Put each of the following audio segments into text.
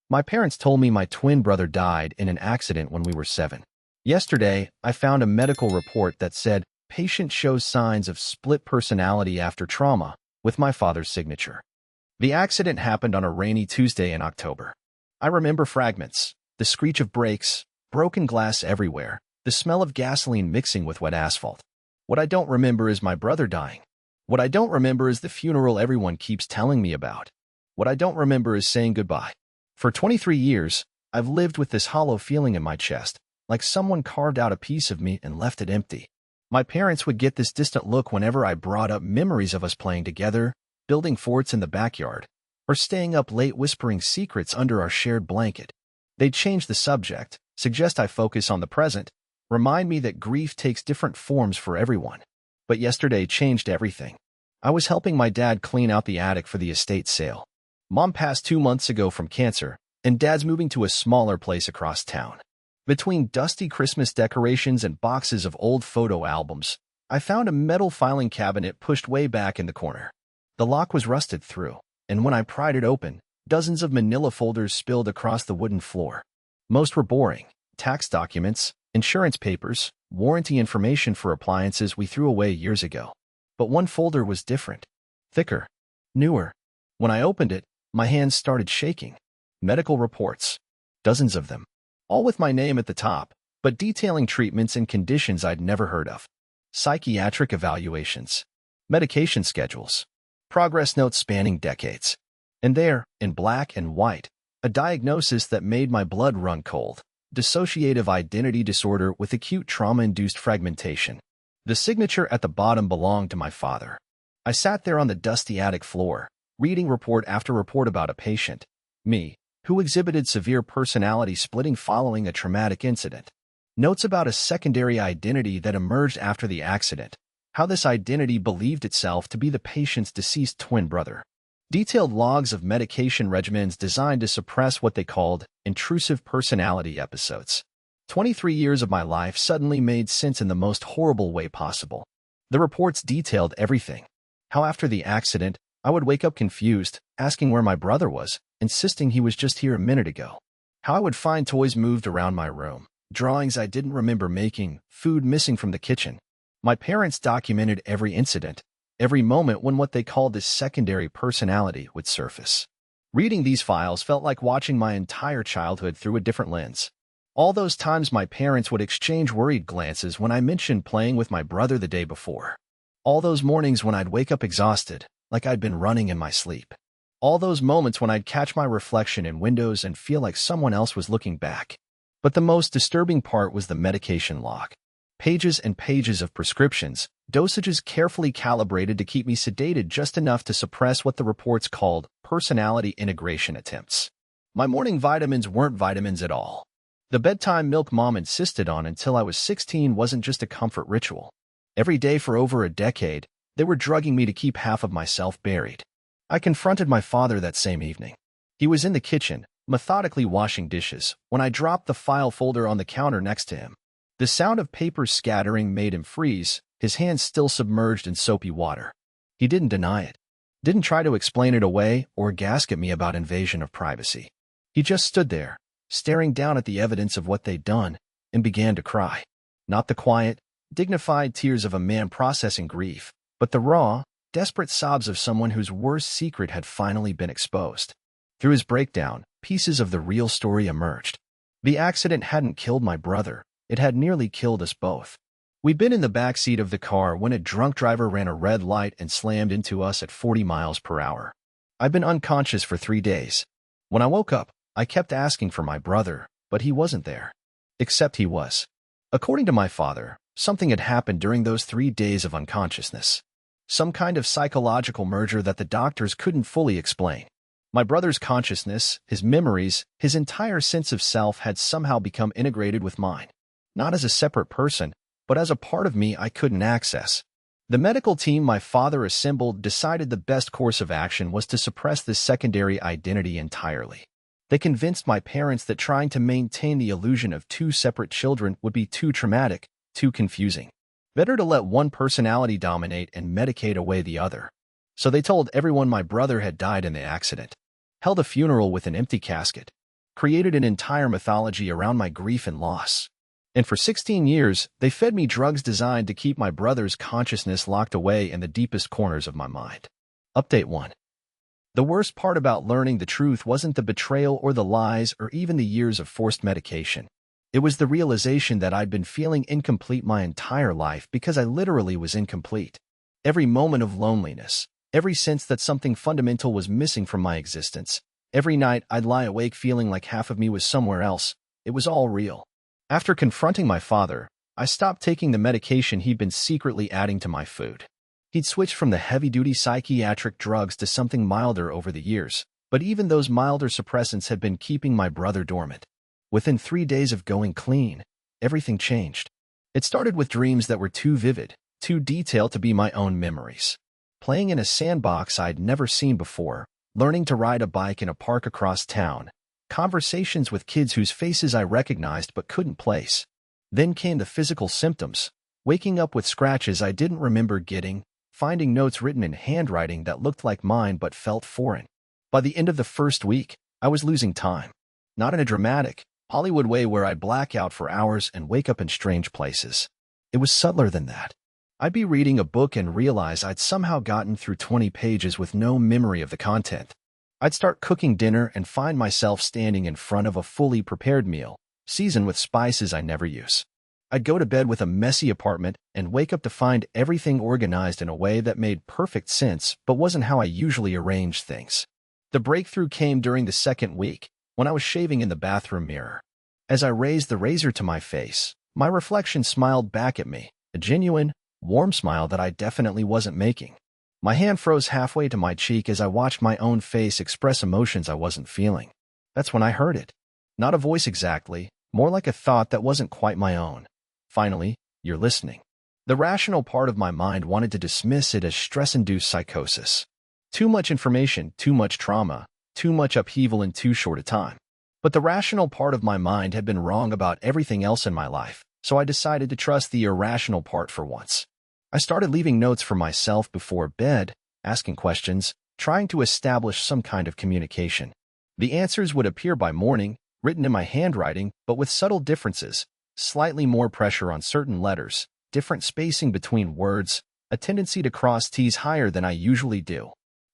My parents told me my twin brother died in an accident when we were 7. Yesterday, I found a medical report that said patient shows signs of split personality after trauma, with my father's signature. The accident happened on a rainy Tuesday in October. I remember fragments, the screech of brakes, broken glass everywhere, the smell of gasoline mixing with wet asphalt. What I don't remember is my brother dying. What I don't remember is the funeral everyone keeps telling me about. What I don't remember is saying goodbye. For 23 years, I've lived with this hollow feeling in my chest, like someone carved out a piece of me and left it empty. My parents would get this distant look whenever I brought up memories of us playing together, building forts in the backyard, or staying up late whispering secrets under our shared blanket. They'd change the subject, suggest I focus on the present, remind me that grief takes different forms for everyone. But yesterday changed everything. I was helping my dad clean out the attic for the estate sale. Mom passed 2 months ago from cancer, and Dad's moving to a smaller place across town. Between dusty Christmas decorations and boxes of old photo albums, I found a metal filing cabinet pushed way back in the corner. The lock was rusted through, and when I pried it open, dozens of manila folders spilled across the wooden floor. Most were boring: tax documents, insurance papers, warranty information for appliances we threw away years ago. But one folder was different, thicker, newer. When I opened it, my hands started shaking. Medical reports, dozens of them, all with my name at the top, but detailing treatments and conditions I'd never heard of. Psychiatric evaluations, medication schedules, progress notes spanning decades. And there, in black and white, a diagnosis that made my blood run cold: dissociative identity disorder with acute trauma-induced fragmentation. The signature at the bottom belonged to my father. I sat there on the dusty attic floor, reading report after report about a patient, me, who exhibited severe personality splitting following a traumatic incident. Notes about a secondary identity that emerged after the accident, how this identity believed itself to be the patient's deceased twin brother. Detailed logs of medication regimens designed to suppress what they called intrusive personality episodes. 23 years of my life suddenly made sense in the most horrible way possible. The reports detailed everything. How after the accident, I would wake up confused, asking where my brother was, insisting he was just here a minute ago. How I would find toys moved around my room, drawings I didn't remember making, food missing from the kitchen. My parents documented every incident, every moment when what they called this secondary personality would surface. Reading these files felt like watching my entire childhood through a different lens. All those times my parents would exchange worried glances when I mentioned playing with my brother the day before. All those mornings when I'd wake up exhausted, like I'd been running in my sleep. All those moments when I'd catch my reflection in windows and feel like someone else was looking back. But the most disturbing part was the medication log. Pages and pages of prescriptions, dosages carefully calibrated to keep me sedated just enough to suppress what the reports called personality integration attempts. My morning vitamins weren't vitamins at all. The bedtime milk Mom insisted on until I was 16 wasn't just a comfort ritual. Every day for over a decade, they were drugging me to keep half of myself buried. I confronted my father that same evening. He was in the kitchen, methodically washing dishes, when I dropped the file folder on the counter next to him. The sound of papers scattering made him freeze, his hands still submerged in soapy water. He didn't deny it, didn't try to explain it away or gasp at me about invasion of privacy. He just stood there, staring down at the evidence of what they'd done, and began to cry. Not the quiet, dignified tears of a man processing grief, but the raw, desperate sobs of someone whose worst secret had finally been exposed. Through his breakdown, pieces of the real story emerged. The accident hadn't killed my brother, it had nearly killed us both. We'd been in the back seat of the car when a drunk driver ran a red light and slammed into us at 40 miles per hour. I'd been unconscious for 3 days. When I woke up, I kept asking for my brother, but he wasn't there. Except he was. According to my father, something had happened during those 3 days of unconsciousness. Some kind of psychological merger that the doctors couldn't fully explain. My brother's consciousness, his memories, his entire sense of self had somehow become integrated with mine. Not as a separate person, but as a part of me I couldn't access. The medical team my father assembled decided the best course of action was to suppress this secondary identity entirely. They convinced my parents that trying to maintain the illusion of 2 separate children would be too traumatic, too confusing. Better to let one personality dominate and medicate away the other. So they told everyone my brother had died in the accident. Held a funeral with an empty casket. created an entire mythology around my grief and loss. And for 16 years, they fed me drugs designed to keep my brother's consciousness locked away in the deepest corners of my mind. Update 1. The worst part about learning the truth wasn't the betrayal or the lies or even the years of forced medication. It was the realization that I'd been feeling incomplete my entire life because I literally was incomplete. Every moment of loneliness, every sense that something fundamental was missing from my existence, every night I'd lie awake feeling like half of me was somewhere else. It was all real. After confronting my father, I stopped taking the medication he'd been secretly adding to my food. He'd switched from the heavy-duty psychiatric drugs to something milder over the years, but even those milder suppressants had been keeping my brother dormant. Within 3 days of going clean, everything changed. It started with dreams that were too vivid, too detailed to be my own memories. Playing in a sandbox I'd never seen before, learning to ride a bike in a park across town, conversations with kids whose faces I recognized but couldn't place. Then came the physical symptoms, waking up with scratches I didn't remember getting, finding notes written in handwriting that looked like mine but felt foreign. By the end of the first week, I was losing time. Not in a dramatic, Hollywood way where I'd black out for hours and wake up in strange places. It was subtler than that. I'd be reading a book and realize I'd somehow gotten through 20 pages with no memory of the content. I'd start cooking dinner and find myself standing in front of a fully prepared meal, seasoned with spices I never use. I'd go to bed with a messy apartment and wake up to find everything organized in a way that made perfect sense but wasn't how I usually arranged things. The breakthrough came during the second week, when I was shaving in the bathroom mirror. As I raised the razor to my face, my reflection smiled back at me, a genuine, warm smile that I definitely wasn't making. My hand froze halfway to my cheek as I watched my own face express emotions I wasn't feeling. That's when I heard it. Not a voice exactly, more like a thought that wasn't quite my own. Finally, you're listening. The rational part of my mind wanted to dismiss it as stress-induced psychosis. Too much information, too much trauma, too much upheaval in too short a time. But the rational part of my mind had been wrong about everything else in my life, so I decided to trust the irrational part for once. I started leaving notes for myself before bed, asking questions, trying to establish some kind of communication. The answers would appear by morning, written in my handwriting, but with subtle differences. Slightly more pressure on certain letters, different spacing between words, a tendency to cross T's higher than I usually do.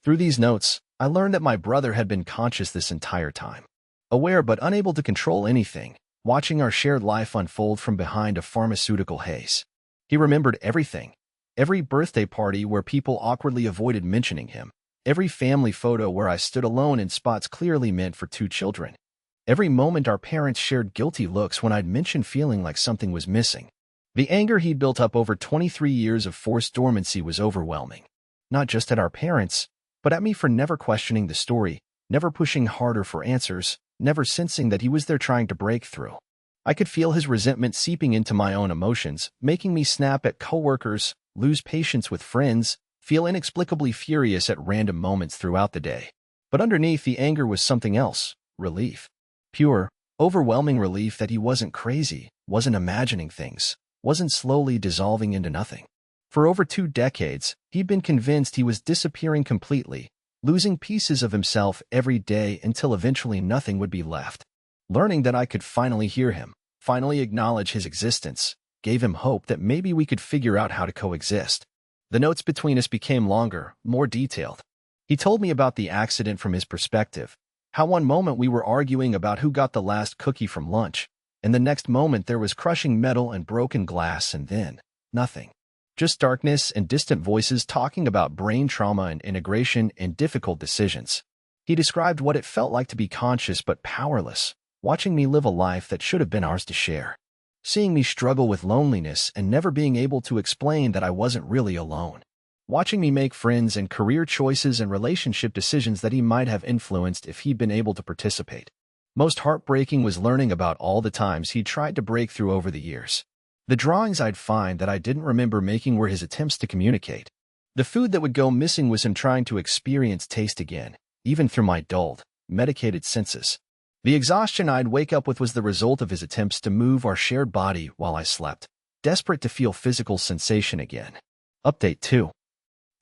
Through these notes, I learned that my brother had been conscious this entire time. Aware but unable to control anything, watching our shared life unfold from behind a pharmaceutical haze. He remembered everything. Every birthday party where people awkwardly avoided mentioning him. Every family photo where I stood alone in spots clearly meant for 2 children. Every moment our parents shared guilty looks when I'd mentioned feeling like something was missing. The anger he'd built up over 23 years of forced dormancy was overwhelming. Not just at our parents, but at me for never questioning the story, never pushing harder for answers, never sensing that he was there trying to break through. I could feel his resentment seeping into my own emotions, making me snap at coworkers, lose patience with friends, feel inexplicably furious at random moments throughout the day. But underneath the anger was something else, relief. Pure, overwhelming relief that he wasn't crazy, wasn't imagining things, wasn't slowly dissolving into nothing. For over 2 decades, he'd been convinced he was disappearing completely, losing pieces of himself every day until eventually nothing would be left. Learning that I could finally hear him, finally acknowledge his existence, gave him hope that maybe we could figure out how to coexist. The notes between us became longer, more detailed. He told me about the accident from his perspective, how one moment we were arguing about who got the last cookie from lunch, and the next moment there was crushing metal and broken glass, and then nothing. Just darkness and distant voices talking about brain trauma and integration and difficult decisions. He described what it felt like to be conscious but powerless, watching me live a life that should have been ours to share. Seeing me struggle with loneliness and never being able to explain that I wasn't really alone. Watching me make friends and career choices and relationship decisions that he might have influenced if he'd been able to participate. Most heartbreaking was learning about all the times he tried to break through over the years. The drawings I'd find that I didn't remember making were his attempts to communicate. The food that would go missing was him trying to experience taste again, even through my dulled, medicated senses. The exhaustion I'd wake up with was the result of his attempts to move our shared body while I slept, desperate to feel physical sensation again. Update 2.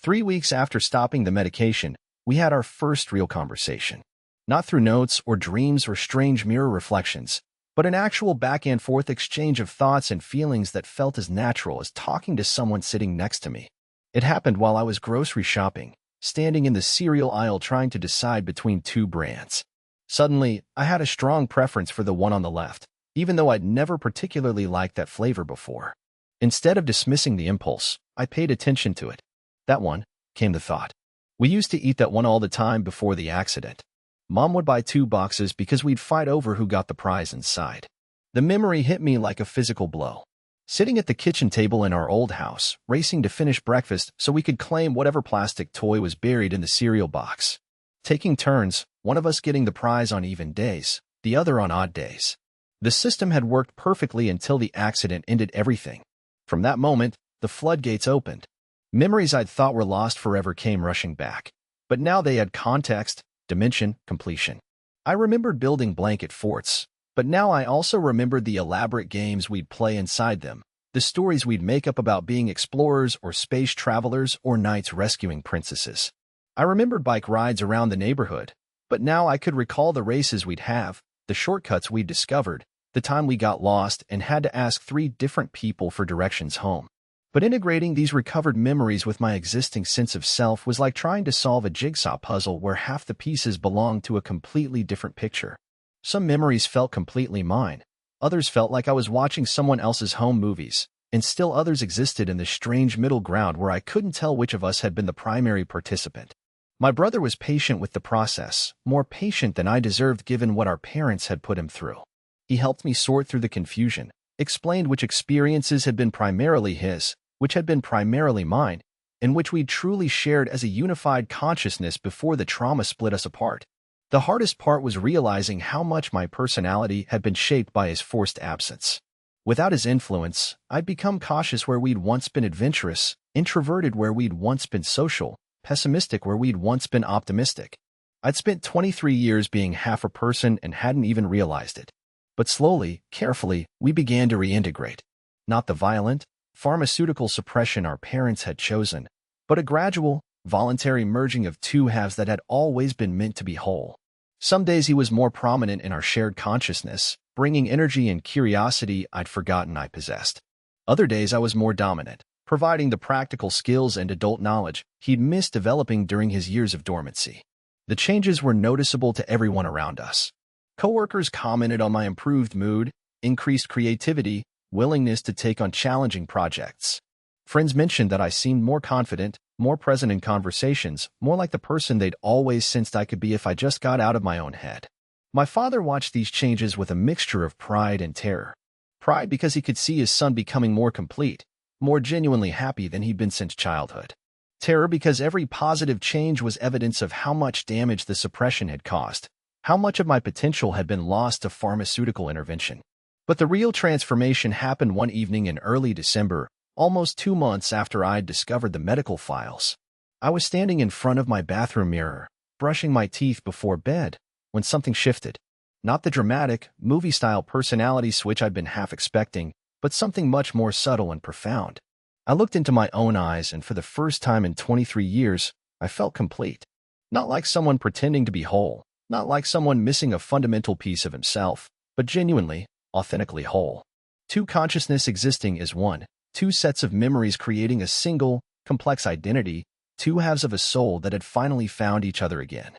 3 weeks after stopping the medication, we had our first real conversation. Not through notes or dreams or strange mirror reflections, but an actual back-and-forth exchange of thoughts and feelings that felt as natural as talking to someone sitting next to me. It happened while I was grocery shopping, standing in the cereal aisle trying to decide between two brands. Suddenly, I had a strong preference for the one on the left, even though I'd never particularly liked that flavor before. Instead of dismissing the impulse, I paid attention to it. That one, came the thought. We used to eat that one all the time before the accident. Mom would buy 2 boxes because we'd fight over who got the prize inside. The memory hit me like a physical blow. Sitting at the kitchen table in our old house, racing to finish breakfast so we could claim whatever plastic toy was buried in the cereal box. Taking turns, one of us getting the prize on even days, the other on odd days. The system had worked perfectly until the accident ended everything. From that moment, the floodgates opened. Memories I'd thought were lost forever came rushing back. But now they had context, dimension, completion. I remembered building blanket forts, but now I also remembered the elaborate games we'd play inside them, the stories we'd make up about being explorers or space travelers or knights rescuing princesses. I remembered bike rides around the neighborhood, but now I could recall the races we'd have, the shortcuts we'd discovered, the time we got lost and had to ask 3 different people for directions home. But integrating these recovered memories with my existing sense of self was like trying to solve a jigsaw puzzle where half the pieces belonged to a completely different picture. Some memories felt completely mine. Others felt like I was watching someone else's home movies, and still others existed in the strange middle ground where I couldn't tell which of us had been the primary participant. My brother was patient with the process, more patient than I deserved given what our parents had put him through. He helped me sort through the confusion, explained which experiences had been primarily his, which had been primarily mine, and which we'd truly shared as a unified consciousness before the trauma split us apart. The hardest part was realizing how much my personality had been shaped by his forced absence. Without his influence, I'd become cautious where we'd once been adventurous, introverted where we'd once been social, pessimistic where we'd once been optimistic. I'd spent 23 years being half a person and hadn't even realized it. But slowly, carefully, we began to reintegrate. Not the violent, pharmaceutical suppression our parents had chosen, but a gradual, voluntary merging of 2 halves that had always been meant to be whole. Some days he was more prominent in our shared consciousness, bringing energy and curiosity I'd forgotten I possessed. Other days I was more dominant, providing the practical skills and adult knowledge he'd missed developing during his years of dormancy. The changes were noticeable to everyone around us. Coworkers commented on my improved mood, increased creativity, willingness to take on challenging projects. Friends mentioned that I seemed more confident, more present in conversations, more like the person they'd always sensed I could be if I just got out of my own head. My father watched these changes with a mixture of pride and terror. Pride because he could see his son becoming more complete, more genuinely happy than he'd been since childhood. Terror because every positive change was evidence of how much damage the suppression had caused, how much of my potential had been lost to pharmaceutical intervention. But the real transformation happened one evening in early December, almost 2 months after I'd discovered the medical files. I was standing in front of my bathroom mirror, brushing my teeth before bed, when something shifted. Not the dramatic, movie-style personality switch I'd been half expecting, but something much more subtle and profound. I looked into my own eyes, and for the first time in 23 years, I felt complete. Not like someone pretending to be whole, not like someone missing a fundamental piece of himself, but genuinely, authentically whole. 2 consciousness existing as one, 2 sets of memories creating a single, complex identity, 2 halves of a soul that had finally found each other again.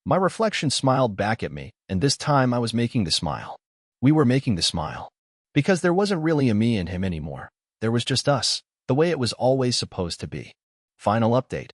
My reflection smiled back at me, and this time I was making the smile. We were making the smile. Because there wasn't really a me and him anymore. There was just us, the way it was always supposed to be. Final update.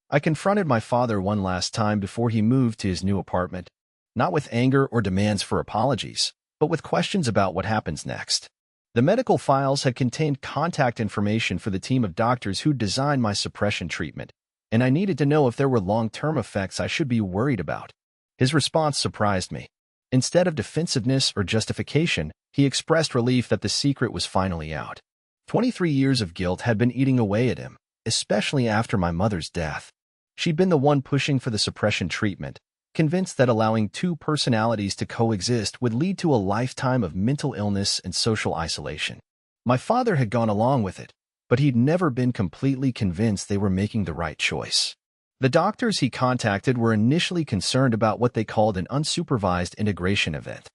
I confronted my father one last time before he moved to his new apartment, not with anger or demands for apologies, but with questions about what happens next. The medical files had contained contact information for the team of doctors who designed my suppression treatment, and I needed to know if there were long-term effects I should be worried about. His response surprised me. Instead of defensiveness or justification, he expressed relief that the secret was finally out. 23 years of guilt had been eating away at him, especially after my mother's death. She'd been the one pushing for the suppression treatment, convinced that allowing 2 personalities to coexist would lead to a lifetime of mental illness and social isolation. My father had gone along with it, but he'd never been completely convinced they were making the right choice. The doctors he contacted were initially concerned about what they called an unsupervised integration event.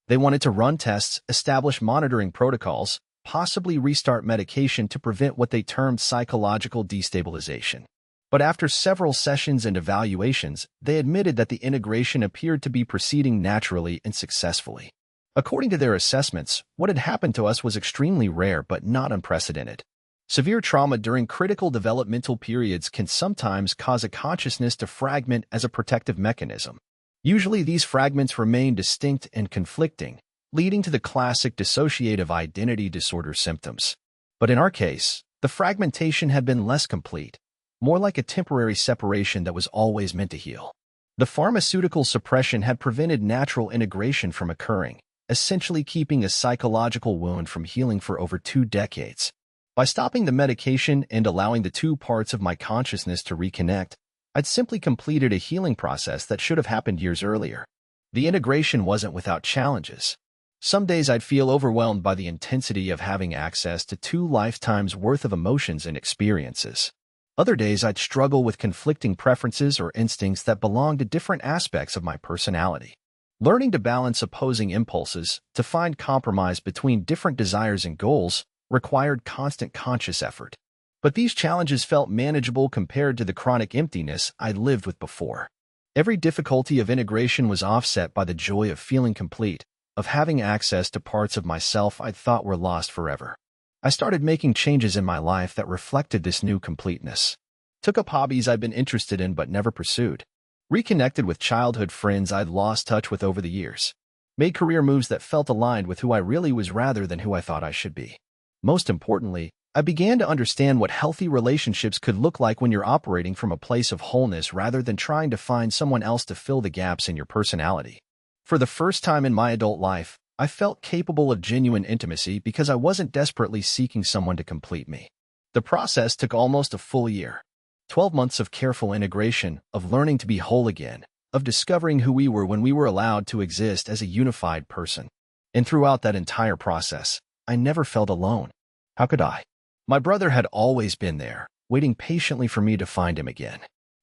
They wanted to run tests, establish monitoring protocols, possibly restart medication to prevent what they termed psychological destabilization. But after several sessions and evaluations, they admitted that the integration appeared to be proceeding naturally and successfully. According to their assessments, what had happened to us was extremely rare but not unprecedented. Severe trauma during critical developmental periods can sometimes cause a consciousness to fragment as a protective mechanism. Usually these fragments remain distinct and conflicting, leading to the classic dissociative identity disorder symptoms. But in our case, the fragmentation had been less complete, more like a temporary separation that was always meant to heal. The pharmaceutical suppression had prevented natural integration from occurring, essentially keeping a psychological wound from healing for over 2 decades. By stopping the medication and allowing the two parts of my consciousness to reconnect, I'd simply completed a healing process that should have happened years earlier. The integration wasn't without challenges. Some days I'd feel overwhelmed by the intensity of having access to 2 lifetimes' worth of emotions and experiences. Other days I'd struggle with conflicting preferences or instincts that belong to different aspects of my personality. Learning to balance opposing impulses, to find compromise between different desires and goals, required constant conscious effort. But these challenges felt manageable compared to the chronic emptiness I'd lived with before. Every difficulty of integration was offset by the joy of feeling complete, of having access to parts of myself I'd thought were lost forever. I started making changes in my life that reflected this new completeness. Took up hobbies I'd been interested in but never pursued. Reconnected with childhood friends I'd lost touch with over the years. Made career moves that felt aligned with who I really was rather than who I thought I should be. Most importantly, I began to understand what healthy relationships could look like when you're operating from a place of wholeness rather than trying to find someone else to fill the gaps in your personality. For the first time in my adult life, I felt capable of genuine intimacy because I wasn't desperately seeking someone to complete me. The process took almost a full year. 12 months of careful integration, of learning to be whole again, of discovering who we were when we were allowed to exist as a unified person. And throughout that entire process, I never felt alone. How could I? My brother had always been there, waiting patiently for me to find him again.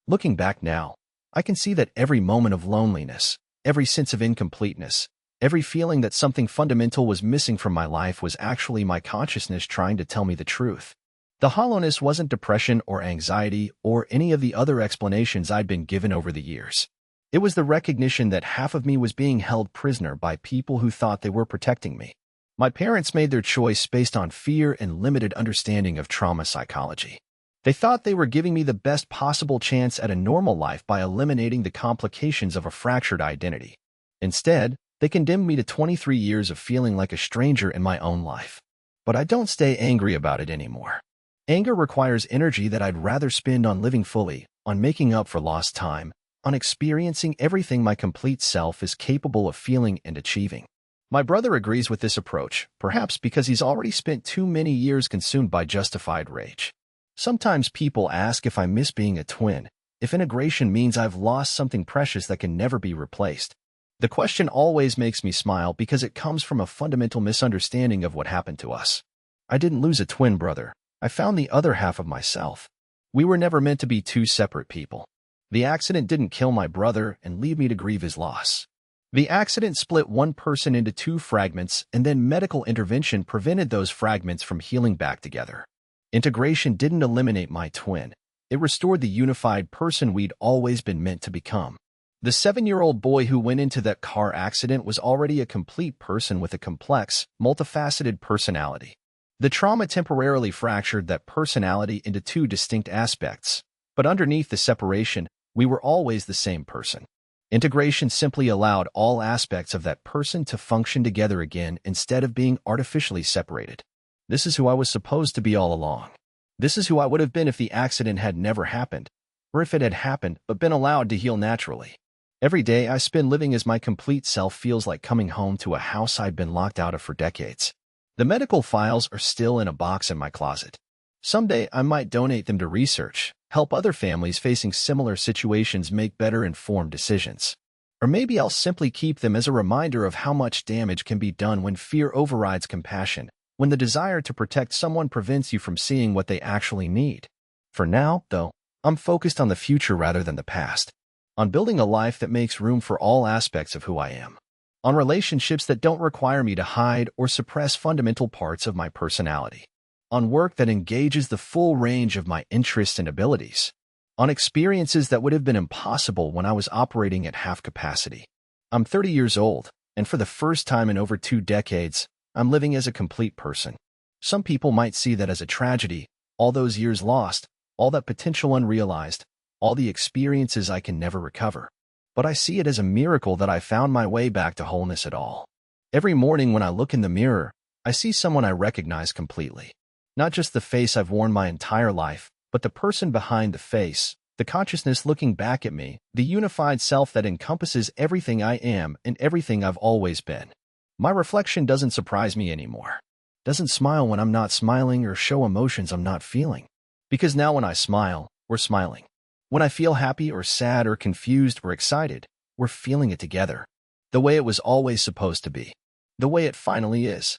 Looking back now, I can see that every moment of loneliness, every sense of incompleteness, every feeling that something fundamental was missing from my life was actually my consciousness trying to tell me the truth. The hollowness wasn't depression or anxiety or any of the other explanations I'd been given over the years. It was the recognition that half of me was being held prisoner by people who thought they were protecting me. My parents made their choice based on fear and limited understanding of trauma psychology. They thought they were giving me the best possible chance at a normal life by eliminating the complications of a fractured identity. Instead, they condemned me to 23 years of feeling like a stranger in my own life. But I don't stay angry about it anymore. Anger requires energy that I'd rather spend on living fully, on making up for lost time, on experiencing everything my complete self is capable of feeling and achieving. My brother agrees with this approach, perhaps because he's already spent too many years consumed by justified rage. Sometimes people ask if I miss being a twin, if integration means I've lost something precious that can never be replaced. The question always makes me smile because it comes from a fundamental misunderstanding of what happened to us. I didn't lose a twin brother. I found the other half of myself. We were never meant to be 2 separate people. The accident didn't kill my brother and leave me to grieve his loss. The accident split one person into 2 fragments, and then medical intervention prevented those fragments from healing back together. Integration didn't eliminate my twin. It restored the unified person we'd always been meant to become. The 7-year-old boy who went into that car accident was already a complete person with a complex, multifaceted personality. The trauma temporarily fractured that personality into 2 distinct aspects, but underneath the separation, we were always the same person. Integration simply allowed all aspects of that person to function together again instead of being artificially separated. This is who I was supposed to be all along. This is who I would have been if the accident had never happened, or if it had happened but been allowed to heal naturally. Every day I spend living as my complete self feels like coming home to a house I'd been locked out of for decades. The medical files are still in a box in my closet. Someday I might donate them to research, help other families facing similar situations make better informed decisions. Or maybe I'll simply keep them as a reminder of how much damage can be done when fear overrides compassion, when the desire to protect someone prevents you from seeing what they actually need. For now, though, I'm focused on the future rather than the past, on building a life that makes room for all aspects of who I am, on relationships that don't require me to hide or suppress fundamental parts of my personality, on work that engages the full range of my interests and abilities, on experiences that would have been impossible when I was operating at half capacity. I'm 30 years old, and for the first time in over 2 decades, I'm living as a complete person. Some people might see that as a tragedy, all those years lost, all that potential unrealized, all the experiences I can never recover. But I see it as a miracle that I found my way back to wholeness at all. Every morning when I look in the mirror, I see someone I recognize completely. Not just the face I've worn my entire life, but the person behind the face, the consciousness looking back at me, the unified self that encompasses everything I am and everything I've always been. My reflection doesn't surprise me anymore. Doesn't smile when I'm not smiling or show emotions I'm not feeling. Because now when I smile, we're smiling. When I feel happy or sad or confused or excited, we're feeling it together. The way it was always supposed to be. The way it finally is.